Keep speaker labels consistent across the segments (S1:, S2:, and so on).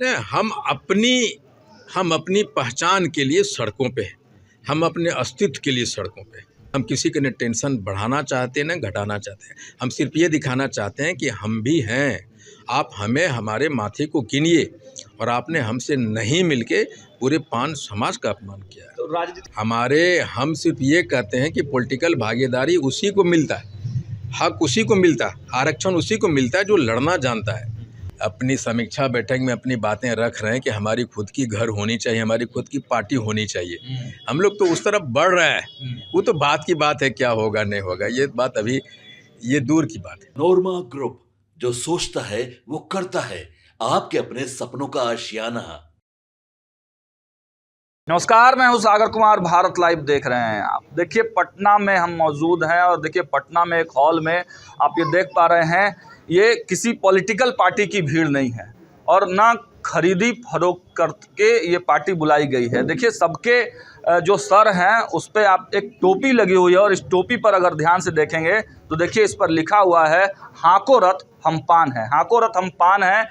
S1: नहीं, हम अपनी पहचान के लिए सड़कों पे हैं, हम अपने अस्तित्व के लिए सड़कों पे हैं। हम किसी के न टेंशन बढ़ाना चाहते हैं न घटाना चाहते हैं। हम सिर्फ ये दिखाना चाहते हैं कि हम भी हैं। आप हमें हमारे माथे को गिनिए और आपने हमसे नहीं मिलके पूरे पान समाज का अपमान किया है। तो हम सिर्फ ये कहते हैं कि पॉलिटिकल भागीदारी उसी को मिलता है, हक उसी को मिलता है, आरक्षण उसी को मिलता है जो लड़ना जानता है। अपनी समीक्षा बैठक में अपनी बातें रख रहे हैं कि हमारी खुद की घर होनी चाहिए, हमारी खुद की पार्टी होनी चाहिए। हम लोग तो उस तरफ बढ़ रहे हैं। वो तो बात की बात है, क्या होगा नहीं होगा ये बात अभी ये दूर की बात है।
S2: नोरमा ग्रुप, जो सोचता है वो करता है। आपके अपने सपनों का आशियाना।
S3: नमस्कार, मैं हूं सागर कुमार। भारत लाइव देख रहे हैं आप। देखिए, पटना में हम मौजूद हैं और देखिए पटना में एक हॉल में आप ये देख पा रहे हैं, ये किसी पॉलिटिकल पार्टी की भीड़ नहीं है और ना खरीदी फरोख्त करके ये पार्टी बुलाई गई है। देखिए, सबके जो सर हैं उस पर आप एक टोपी लगी हुई है और इस टोपी पर अगर ध्यान से देखेंगे तो देखिए इस पर लिखा हुआ है, हाको रथ हम पान है। हाको रथ हम पान है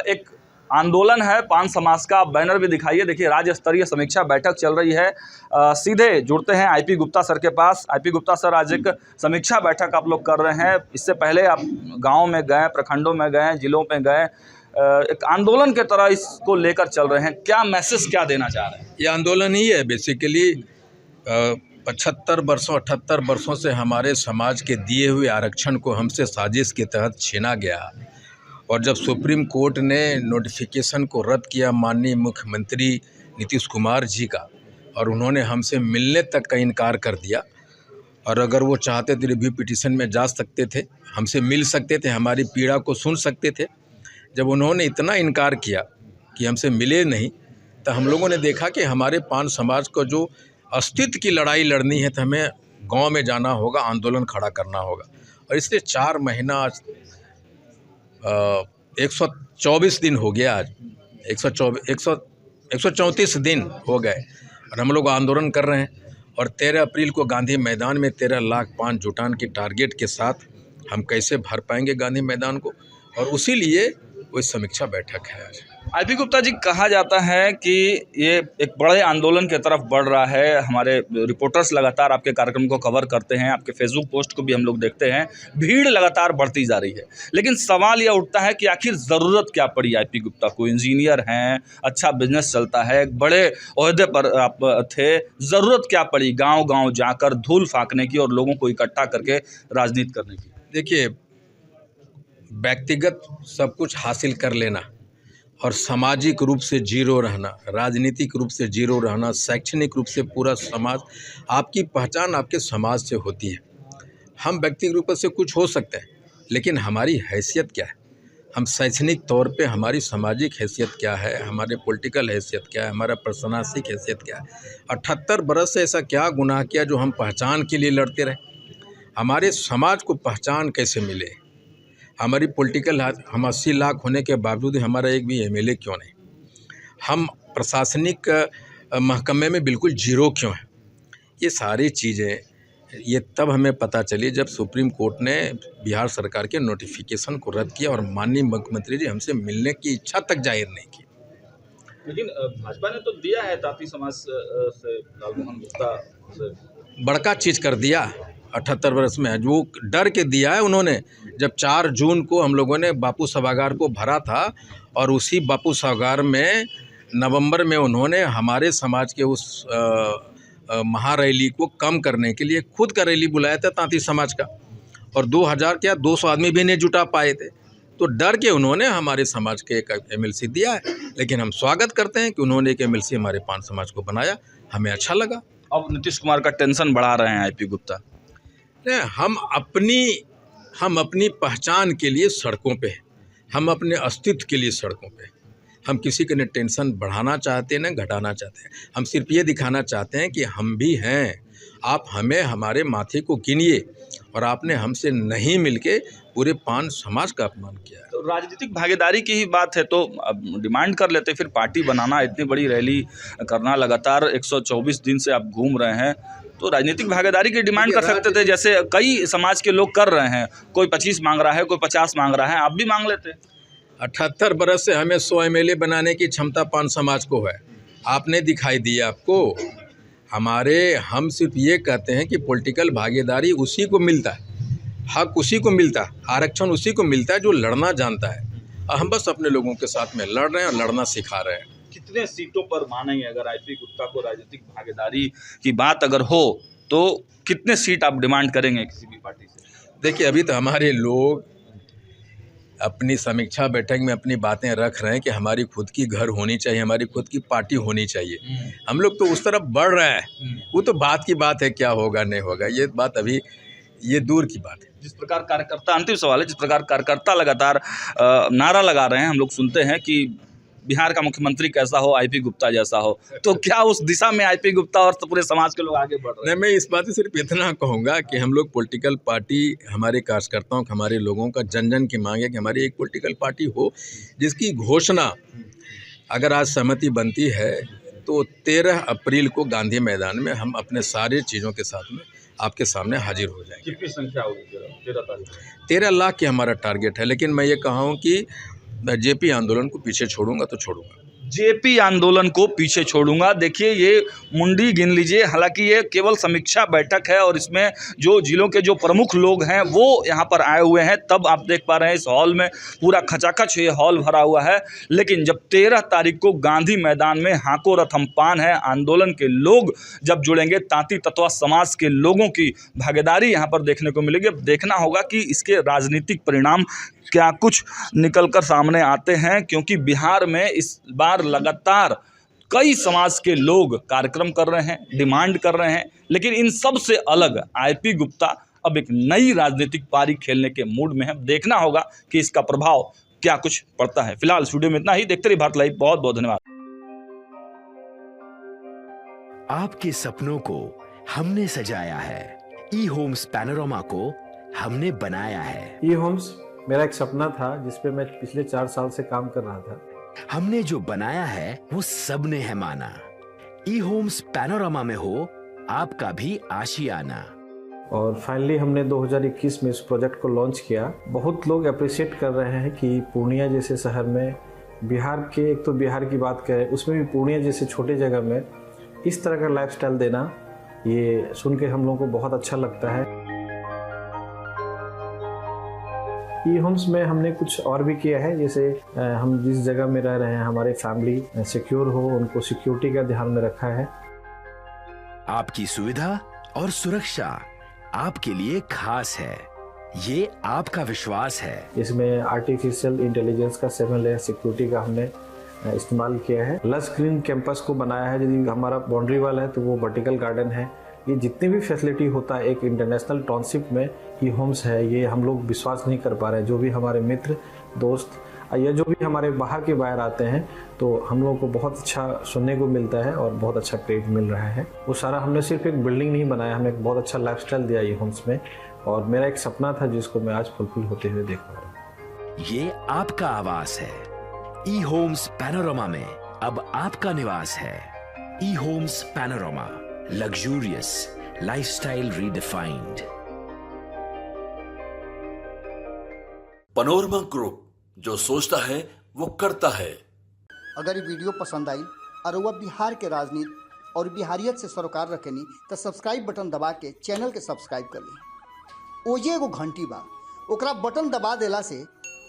S3: एक आंदोलन है पान समाज का। बैनर भी दिखाइए। देखिए, राज्य स्तरीय समीक्षा बैठक चल रही है। सीधे जुड़ते हैं आईपी गुप्ता सर के पास। आईपी गुप्ता सर, आज एक समीक्षा बैठक आप लोग कर रहे हैं। इससे पहले आप गांव में गए, प्रखंडों में गए, जिलों में गए, एक आंदोलन के तरह इसको लेकर चल रहे हैं। क्या मैसेज क्या देना चाह रहे हैं?
S1: ये आंदोलन ही है बेसिकली। 78 वर्षों से हमारे समाज के दिए हुए आरक्षण को हमसे साजिश के तहत छीना गया और जब सुप्रीम कोर्ट ने नोटिफिकेशन को रद्द किया माननीय मुख्यमंत्री नीतीश कुमार जी का, और उन्होंने हमसे मिलने तक का इनकार कर दिया, और अगर वो चाहते तो रिव्यू पिटीशन में जा सकते थे, हमसे मिल सकते थे, हमारी पीड़ा को सुन सकते थे। जब उन्होंने इतना इनकार किया कि हमसे मिले नहीं, तो हम लोगों ने देखा कि हमारे पान समाज को जो अस्तित्व की लड़ाई लड़नी है तो हमें गाँव में जाना होगा, आंदोलन खड़ा करना होगा। और इसलिए 4 महीना 124 दिन हो गया। आज 134 दिन हो गए और हम लोग आंदोलन कर रहे हैं। और 13 अप्रैल को गांधी मैदान में 13 लाख पान जुटान की टारगेट के साथ हम कैसे भर पाएंगे गांधी मैदान को, और उसी लिए वो समीक्षा बैठक है आज।
S3: आईपी गुप्ता जी, कहा जाता है कि ये एक बड़े आंदोलन की तरफ बढ़ रहा है। हमारे रिपोर्टर्स लगातार आपके कार्यक्रम को कवर करते हैं, आपके फेसबुक पोस्ट को भी हम लोग देखते हैं, भीड़ लगातार बढ़ती जा रही है। लेकिन सवाल यह उठता है कि आखिर ज़रूरत क्या पड़ी आईपी गुप्ता को? इंजीनियर हैं, अच्छा बिजनेस चलता है, एक बड़े ओहदे पर आप थे, ज़रूरत क्या पड़ी गाँव-गाँव जाकर धूल फाँकने की और लोगों को इकट्ठा करके राजनीति करने की?
S1: देखिए, व्यक्तिगत सब कुछ हासिल कर लेना और सामाजिक रूप से जीरो रहना, राजनीतिक रूप से जीरो रहना, शैक्षणिक रूप से पूरा समाज, आपकी पहचान आपके समाज से होती है। हम व्यक्तिगत रूप से कुछ हो सकते हैं, लेकिन हमारी हैसियत क्या है? हम शैक्षणिक तौर पे हमारी सामाजिक हैसियत क्या है, हमारे पॉलिटिकल हैसियत क्या है, हमारा प्रशासनिक हैसियत क्या है? 78 बरस से ऐसा क्या गुनाह किया जो हम पहचान के लिए लड़ते रहे? हमारे समाज को पहचान कैसे मिले? हमारी पॉलिटिकल हम 80 लाख होने के बावजूद हमारा एक भी एमएलए क्यों नहीं? हम प्रशासनिक महकमे में बिल्कुल जीरो क्यों हैं? ये सारी चीज़ें ये तब हमें पता चली जब सुप्रीम कोर्ट ने बिहार सरकार के नोटिफिकेशन को रद्द किया और माननीय मुख्यमंत्री जी हमसे मिलने की इच्छा तक जाहिर नहीं की।
S3: लेकिन भाजपा ने तो दिया है ताती समाज से लालमोहन गुप्ता से
S1: बड़का चीज़ कर दिया 78 वर्ष में, जो डर के दिया है उन्होंने। जब 4 जून को हम लोगों ने बापू सभागार को भरा था और उसी बापू सभागार में नवंबर में उन्होंने हमारे समाज के उस महारैली को कम करने के लिए खुद का रैली बुलाया था तांती समाज का, और 2000 क्या 200 आदमी भी नहीं जुटा पाए थे। तो डर के उन्होंने हमारे समाज के एक एमएलसी दिया है, लेकिन हम स्वागत करते हैं कि उन्होंने एक एमएलसी हमारे पान समाज को बनाया, हमें अच्छा लगा।
S3: अब नीतीश कुमार का टेंशन बढ़ा रहे हैं आईपी गुप्ता।
S1: हम अपनी पहचान के लिए सड़कों पे हैं, हम अपने अस्तित्व के लिए सड़कों पे हैं। हम किसी के न टेंशन बढ़ाना चाहते हैं न घटाना चाहते हैं। हम सिर्फ ये दिखाना चाहते हैं कि हम भी हैं। आप हमें हमारे माथे को गिनिए और आपने हमसे नहीं मिलके पूरे पान समाज का अपमान किया है।
S3: तो राजनीतिक भागीदारी की ही बात है तो अब डिमांड कर लेते, फिर पार्टी बनाना, इतनी बड़ी रैली करना, लगातार 124 दिन से आप घूम रहे हैं, तो राजनीतिक भागीदारी की डिमांड कर सकते थे, जैसे कई समाज के लोग कर रहे हैं। कोई 25 मांग रहा है, कोई 50 मांग रहा है, आप भी मांग लेते।
S1: 78 बरस से हमें 100 MLA बनाने की क्षमता पान समाज को है। आपने दिखाई दिया आपको? हम सिर्फ ये कहते हैं कि पॉलिटिकल भागीदारी उसी को मिलता है, हक उसी को मिलता है, आरक्षण उसी को मिलता है जो लड़ना जानता है। और हम बस अपने लोगों के साथ में लड़ रहे हैं और लड़ना सिखा रहे हैं।
S3: कितने सीटों पर मानेंगे अगर आईपी गुप्ता को राजनीतिक भागीदारी की बात अगर हो तो कितने सीट आप डिमांड करेंगे किसी भी पार्टी से?
S1: देखिए, अभी तो हमारे लोग अपनी समीक्षा बैठक में अपनी बातें रख रहे हैं कि हमारी खुद की घर होनी चाहिए, हमारी खुद की पार्टी होनी चाहिए। हम लोग तो उस तरफ बढ़ रहे हैं। वो तो बात की बात है, क्या होगा नहीं होगा ये बात अभी ये दूर की बात है।
S3: जिस प्रकार कार्यकर्ता, अंतिम सवाल है, जिस प्रकार कार्यकर्ता लगातार नारा लगा रहे हैं, हम लोग सुनते हैं कि बिहार का मुख्यमंत्री कैसा हो, आईपी गुप्ता जैसा हो, तो क्या उस दिशा में आईपी गुप्ता और पूरे समाज के लोग आगे बढ़ रहे हैं?
S1: नहीं, मैं इस बात से सिर्फ इतना कहूँगा कि हम लोग पॉलिटिकल पार्टी, हमारे कार्यकर्ताओं का, हमारे लोगों का जन जन की मांग है कि हमारी एक पॉलिटिकल पार्टी हो जिसकी घोषणा अगर आज सहमति बनती है तो 13 अप्रैल को गांधी मैदान में हम अपने सारे चीज़ों के साथ में आपके सामने हाजिर हो जाएंगे।
S3: कितनी संख्या होगी 13 तारीख?
S1: 13 लाख की हमारा टारगेट है, लेकिन मैं ये कहूँ कि मैं जेपी आंदोलन को पीछे छोड़ूंगा तो छोड़ूंगा।
S3: जेपी आंदोलन को पीछे छोड़ूंगा। देखिए, ये मुंडी गिन लीजिए, हालांकि ये केवल समीक्षा बैठक है और इसमें जो जिलों के जो प्रमुख लोग हैं वो यहाँ पर आए हुए हैं। तब आप देख पा रहे हैं इस हॉल में पूरा खचाखच ये हॉल भरा हुआ है। लेकिन जब 13 तारीख को गांधी मैदान में हाको रथम पान है, आंदोलन के लोग जब जुड़ेंगे, तांती तत्वा समाज के लोगों की भागीदारी यहाँ पर देखने को मिलेगी। अब देखना होगा कि इसके राजनीतिक परिणाम क्या कुछ निकलकर सामने आते हैं, क्योंकि बिहार में इस बार लगातार कई समाज के लोग कार्यक्रम कर रहे हैं, डिमांड कर रहे हैं, लेकिन इन सब से अलग आईपी गुप्ता अब एक नई राजनीतिक पारी खेलने के मूड में है। देखना होगा कि इसका प्रभाव क्या कुछ पड़ता है। फिलहाल स्टूडियो में इतना ही। देखते रहिए भारत लाइव। बहुत बहुत धन्यवाद।
S4: आपके सपनों को हमने सजाया है, ई होम्स पैनोरामा को हमने बनाया है।
S5: ई होम्स मेरा एक सपना था जिस पे मैं पिछले 4 साल से काम कर रहा था।
S4: हमने जो बनाया है वो सबने है माना। ई होम्स पैनोरामा में हो आपका भी आशियाना।
S5: और फाइनली हमने 2021 में इस प्रोजेक्ट को लॉन्च किया। बहुत लोग अप्रिशिएट कर रहे हैं कि पूर्णिया जैसे शहर में, बिहार के, एक तो बिहार की बात करें उसमें भी पूर्णिया जैसे छोटे जगह में इस तरह का लाइफस्टाइल देना, ये सुन के हम लोगों को बहुत अच्छा लगता है। ई होम्स में हमने कुछ और भी किया है, जैसे हम जिस जगह में रह रहे हैं हमारे फैमिली सिक्योर हो, उनको सिक्योरिटी का ध्यान में रखा है।
S4: आपकी सुविधा और सुरक्षा आपके लिए खास है, ये आपका विश्वास है।
S5: इसमें आर्टिफिशियल इंटेलिजेंस का 7 लेयर सिक्योरिटी का हमने इस्तेमाल किया है। लस ग्रीन कैंपस को बनाया है। यदि हमारा बाउंड्री वाल है तो वो वर्टिकल गार्डन है। ये जितनी भी फैसिलिटी होता है एक इंटरनेशनल टाउनशिप में ई होम्स है, ये हम लोग विश्वास नहीं कर पा रहे हैं। जो भी हमारे मित्र दोस्त या जो भी हमारे बाहर के बाहर आते हैं तो हम लोगों को बहुत अच्छा सुनने को मिलता है और बहुत अच्छा क्रेडिट मिल रहा है। वो सारा हमने सिर्फ एक बिल्डिंग नहीं बनाया, हमें एक बहुत अच्छा लाइफस्टाइल दिया ई होम्स में, और मेरा एक सपना था जिसको मैं आज फुलफिल होते हुए देख पा रहा हूँ।
S4: ये आपका आवास है। ई होम्स पैनोरामा में अब आपका निवास है। E Homes Panorama, luxurious lifestyle redefined.
S2: Panorama group, जो सोचता है वो करता है।
S6: अगर ये वीडियो पसंद आई और वह बिहार के राजनीति और बिहारियत से सरोकार रखेनी तो सब्सक्राइब बटन दबा के चैनल के सब्सक्राइब कर ली। ओजे एगो घंटी बा, ओकरा बटन दबा देला से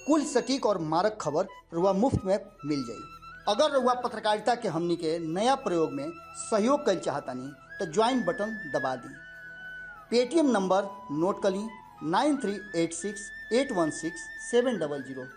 S6: कुल सटीक और मारक खबर रुआ मुफ्त में मिल जाई। अगर रुआ पत्रकारिता के हमनी के नया प्रयोग में सहयोग कर चाहतानी तो ज्वाइन बटन दबा दी। पेटीएम नंबर नोट कर ली 9386816700।